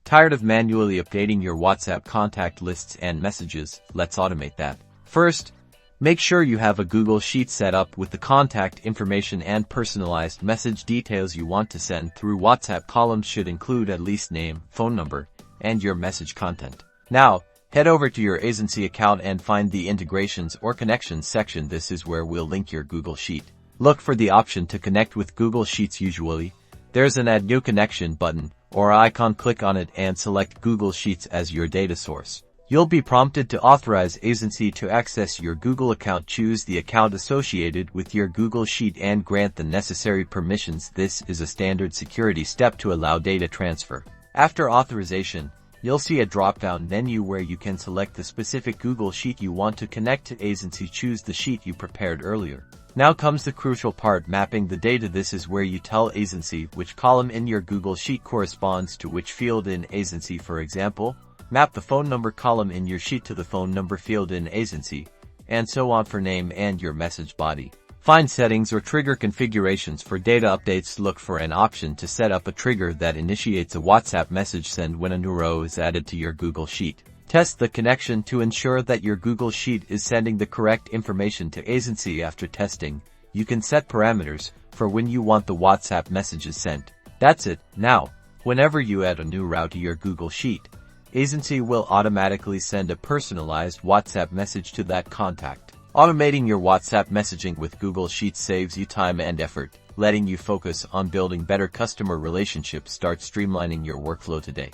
Tired of manually updating your WhatsApp contact lists and messages? Let's automate that. First, make sure you have a Google Sheet set up with the contact information and personalized message details you want to send through WhatsApp. Columns should include at least name, phone number, and your message content. Now, head over to your Aisensy account and find the Integrations or Connections section. This is where we'll link your Google Sheet. Look for the option to connect with Google Sheets. Usually, there's an Add New Connection button or icon. Click on it and select Google Sheets as your data source. You'll be prompted to authorize Aisensy to access your Google account. Choose the account associated with your Google Sheet and grant the necessary permissions. This is a standard security step to allow data transfer. After authorization, you'll see a drop-down menu where you can select the specific Google Sheet you want to connect to Aisensy. Choose the sheet you prepared earlier. Now comes the crucial part, mapping the data. This is where you tell Aisensy which column in your Google Sheet corresponds to which field in Aisensy. For example, map the phone number column in your sheet to the phone number field in Aisensy, and so on for name and your message body. Find settings or trigger configurations for data updates. Look for an option to set up a trigger that initiates a WhatsApp message send when a new row is added to your Google Sheet. Test the connection to ensure that your Google Sheet is sending the correct information to Aisensy. After testing, you can set parameters for when you want the WhatsApp messages sent. That's it. Now, whenever you add a new row to your Google Sheet, Aisensy will automatically send a personalized WhatsApp message to that contact. Automating your WhatsApp messaging with Google Sheets saves you time and effort, letting you focus on building better customer relationships. Start streamlining your workflow today.